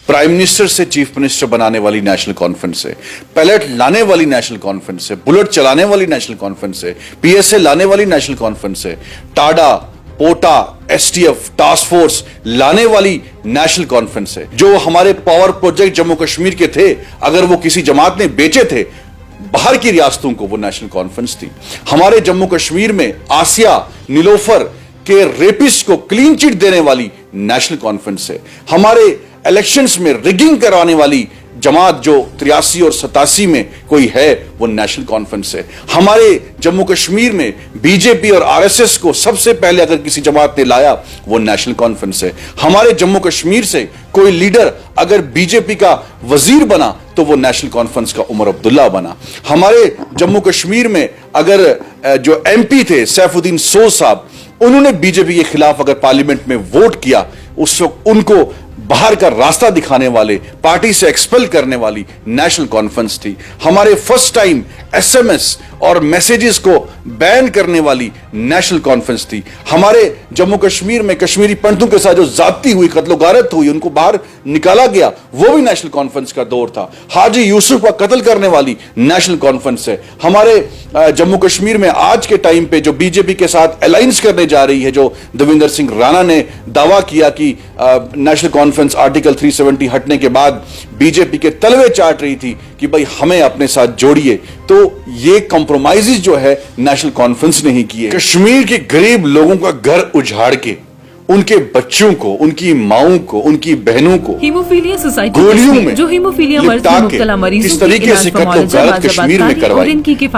Prime minister से chief minister बनाने वाली नेशनल कॉन्फ्रेंस है, पैलेट लाने वाली नेशनल कॉन्फ्रेंस है, बुलेट चलाने वाली नेशनल कॉन्फ्रेंस है, पीएसए लाने वाली नेशनल कॉन्फ्रेंस है, टाडा, पोटा, एसटीएफ, टास्क फोर्स लाने वाली नेशनल कॉन्फ्रेंस है। जो हमारे पावर प्रोजेक्ट जम्मू कश्मीर के थे, अगर वो किसी जमात ने बेचे थे बाहर की रियासतों को, वो नेशनल कॉन्फ्रेंस थी। हमारे जम्मू कश्मीर में आसिया निलोफर के रेपिस्ट को क्लीन चिट देने वाली नेशनल कॉन्फ्रेंस है। हमारे इलेक्शंस में रिगिंग कराने वाली जमात जो 83 और 87 में कोई है, वो नेशनल कॉन्फ्रेंस है। हमारे जम्मू कश्मीर में बीजेपी और आरएसएस को सबसे पहले अगर किसी जमात ने लाया, वो नेशनल कॉन्फ्रेंस है। हमारे जम्मू कश्मीर से कोई लीडर अगर बीजेपी का वजीर बना, तो वो नेशनल कॉन्फ्रेंस का उमर अब्दुल्ला बना। हमारे जम्मू कश्मीर में अगर जो एमपी थे सैफुद्दीन सोज साहब, उन्होंने बीजेपी के खिलाफ अगर पार्लियामेंट में वोट किया, उस वक्त उनको बाहर का रास्ता दिखाने वाले, पार्टी से एक्सपेल करने वाली नेशनल कॉन्फ्रेंस थी। हमारे फर्स्ट टाइम एसएमएस और मैसेजेस को बैन करने वाली नेशनल कॉन्फ्रेंस थी। हमारे जम्मू कश्मीर में कश्मीरी पंडितों के साथ जो जाती हुई, कत्लो गारत हुई, उनको बाहर निकाला गया, वो भी नेशनल कॉन्फ्रेंस का दौर था। हाजी यूसुफ का कत्ल करने वाली नेशनल कॉन्फ्रेंस है। हमारे जम्मू कश्मीर में आज के टाइम पे जो बीजेपी के साथ अलायंस करने जा रही है, जो देवेंद्र सिंह राणा ने दावा किया कि नेशनल कॉन्फ्रेंस आर्टिकल 370 हटने के बाद बीजेपी के तलवे चाट रही थी कि भाई हमें अपने साथ जोड़िए, तो ये कॉम्प्रोमाइजेस जो है नेशनल कॉन्फ्रेंस ने ही किए। कश्मीर के गरीब लोगों का घर उजाड़ के उनके बच्चों को, उनकी माओं को, उनकी बहनों को हीमोफीलिया सोसाइटी गोलियों में जो हीमोफीलिया मर्ज में मुब्तला मरीजों इस तरीके से कत्लो गारत कश्मीर में करवाई,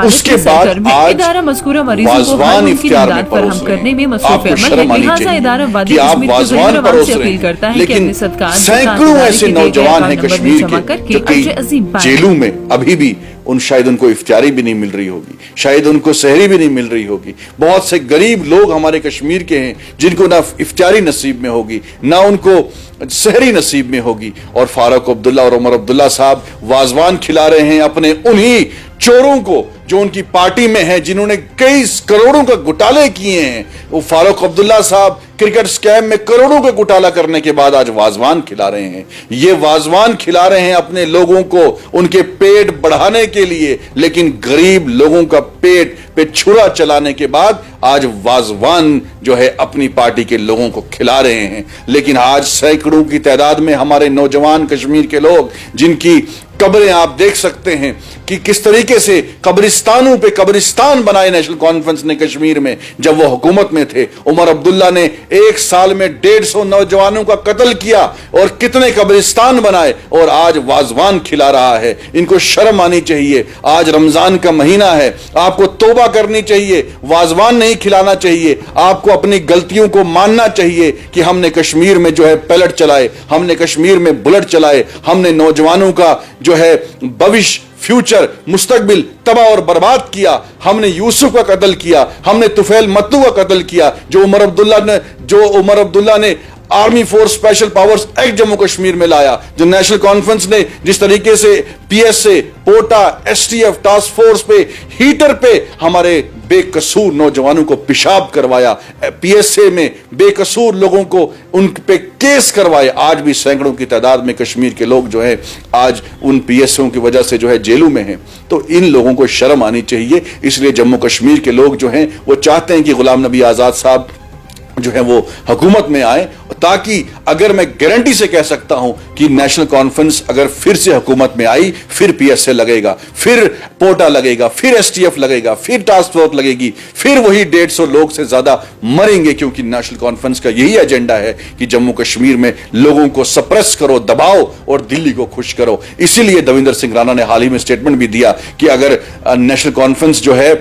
उसके बाद आज इदारा मज़कूरा मरीजों को वाज़वान हर इफ्तियार में मुमकिन इमदाद फराहम करने में मसरूफ आपको अमल शर्म है। आनी लिहाजा इदारा चाहिए वादी कि आप कश्मीर के वाज़वान ज़मीन परोस से रहे अपील करता हैं, है कि अपने लेकिन सदकात सैकड़ों ऐसे नौजवान हैं कश्मीर जमा के करके जो कई अजर अजीम पाएं। जेलों में अभी भी शायद उनको इफ्तियारी भी नहीं मिल रही होगी, शायद उनको सहरी भी नहीं मिल रही होगी। बहुत से गरीब लोग हमारे कश्मीर के हैं जिनको ना इफ्तियारी नसीब में होगी, ना उनको सहरी नसीब में होगी। और फारूक अब्दुल्ला और उमर अब्दुल्ला साहब वाज़वान खिला रहे हैं अपने उन्हीं चोरों को जो उनकी पार्टी में है, जिन्होंने कई करोड़ों का घोटाले किए हैं। वो फारूक अब्दुल्ला साहब क्रिकेट स्कैम में करोड़ों का घोटाला करने के बाद आज वाज़वान खिला रहे हैं। ये वाज़वान खिला रहे हैं अपने लोगों को उनके पेट बढ़ाने के लिए, लेकिन गरीब लोगों का पेट पे छुरा चलाने के बाद आज वाज़वान जो है अपनी पार्टी के लोगों को खिला रहे हैं। लेकिन आज सैकड़ों की तादाद में हमारे नौजवान कश्मीर के लोग, जिनकी कब्रें आप देख सकते हैं कि किस तरीके से कब्रिस्तानों पे कब्रिस्तान बनाए नेशनल कॉन्फ्रेंस ने कश्मीर में जब वो हुकूमत में थे। उमर अब्दुल्ला ने एक साल में 150 नौजवानों का कत्ल किया और कितने कब्रिस्तान बनाए, और आज वाज़वान खिला रहा है। इनको शर्म आनी चाहिए। आज रमजान का महीना है, आपको तौबा करनी चाहिए, वाज़वान नहीं खिलाना चाहिए। आपको अपनी गलतियों को मानना चाहिए कि हमने कश्मीर में जो है पैलेट चलाए, हमने कश्मीर में बुलेट चलाए, हमने नौजवानों का जो है भविष्य, फ्यूचर, मुस्तकबिल तबाह और बर्बाद किया। हमने यूसुफ का कत्ल किया, हमने तुफैल मत्तू का कत्ल किया। जो उमर अब्दुल्ला ने army force special powers act Jammu Kashmir में लाया, जो नेशनल कॉन्फ्रेंस ने जिस तरीके से पीएसए, पोटा, एसटीएफ, टास्क फोर्स पे हीटर पे हमारे बेकसूर नौजवानों को पेशाब करवाया, पीएसए में बेकसूर लोगों को उन पे केस करवाए। आज भी सैकड़ों की तादाद में कश्मीर के लोग जो है आज उन पीएसओ की वजह से जो है जेलों में हैं। तो इन लोगों को शर्म आनी चाहिए। इसलिए जम्मू कश्मीर के लोग जो हैं वो चाहते हैं कि गुलाम नबी आजाद साहब जो है वो हुकूमत में आए, ताकि अगर मैं गारंटी से कह सकता हूं कि नेशनल कॉन्फ्रेंस अगर फिर से हुकूमत में आई, फिर पीएसए लगेगा, फिर पोटा लगेगा, फिर एसटीएफ लगेगा, फिर टास्क फोर्स लगेगी, फिर वही 150 लोग से ज्यादा मरेंगे। क्योंकि नेशनल कॉन्फ्रेंस का यही एजेंडा है कि जम्मू कश्मीर में लोगों को सप्रेस करो, दबाओ और दिल्ली को खुश करो। इसीलिए देवेंद्र सिंह राणा ने हाल ही में स्टेटमेंट भी दिया कि अगर नेशनल कॉन्फ्रेंस जो है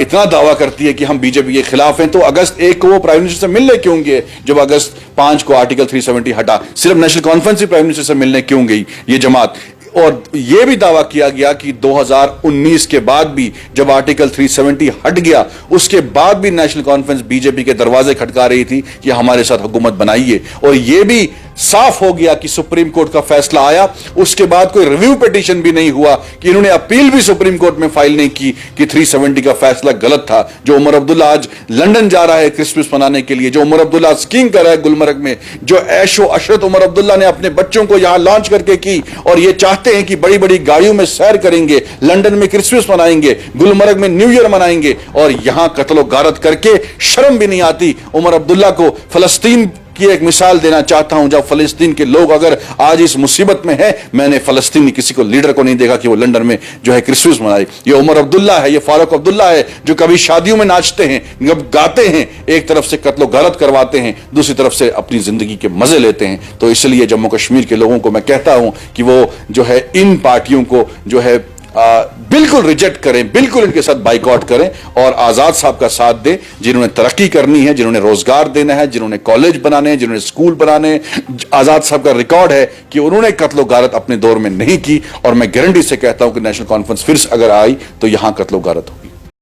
इतना दावा करती है कि हम बीजेपी के खिलाफ हैं, तो अगस्त 1 को वो प्राइम मिनिस्टर से मिलने क्यों गए? जब अगस्त 5 को आर्टिकल 370 हटा, सिर्फ नेशनल कॉन्फ्रेंस ही प्राइम मिनिस्टर से मिलने क्यों गई ये जमात? और यह भी दावा किया गया कि 2019 के बाद भी जब आर्टिकल 370 हट गया, उसके बाद भी नेशनल कॉन्फ्रेंस बीजेपी के दरवाजे खटका रही थी कि हमारे साथ हुकूमत बनाइए। और यह भी साफ हो गया कि सुप्रीम कोर्ट का फैसला आया, उसके बाद कोई रिव्यू पिटीशन भी नहीं हुआ कि इन्होंने अपील भी सुप्रीम कोर्ट में फाइल नहीं की कि 370 का फैसला गलत था। जो उमर अब्दुल्ला आज लंदन जा रहा है क्रिसमस मनाने के लिए, जो उमर अब्दुल्ला स्कीइंग कर रहा है गुलमर्ग में, जो ऐशो अशरत उमर अब्दुल्ला ने अपने बच्चों को यहां लॉन्च करके की, और ये चाहते हैं कि बड़ी बड़ी गाड़ियों में सैर करेंगे, लंदन में क्रिसमस मनाएंगे, गुलमर्ग में न्यू ईयर मनाएंगे, और यहां कत्ल गारत करके शर्म भी नहीं आती। उमर अब्दुल्ला को फलस्तीन की एक मिसाल देना चाहता हूं, जब फलस्तीन के लोग अगर आज इस मुसीबत में हैं, मैंने फलस्तीनी किसी को लीडर को नहीं देखा कि वो लंदन में जो है क्रिसमस मनाए। ये उमर अब्दुल्ला है, ये फारूक अब्दुल्ला है, जो कभी शादियों में नाचते हैं, जब गाते हैं, एक तरफ से कत्लो गारत करवाते हैं, दूसरी तरफ से अपनी जिंदगी के मजे लेते हैं। तो इसलिए जम्मू कश्मीर के लोगों को मैं कहता हूं कि वो जो है इन पार्टियों को जो है बिल्कुल रिजेक्ट करें, बिल्कुल इनके साथ बाइकआउट करें और आजाद साहब का साथ दें, जिन्होंने तरक्की करनी है, जिन्होंने रोजगार देना है, जिन्होंने कॉलेज बनाने हैं, जिन्होंने स्कूल बनाने हैं। आजाद साहब का रिकॉर्ड है कि उन्होंने कत्लो गारत अपने दौर में नहीं की, और मैं गारंटी से कहता हूं कि नेशनल कॉन्फ्रेंस फिर अगर आई तो यहां कत्लो गारत होगी।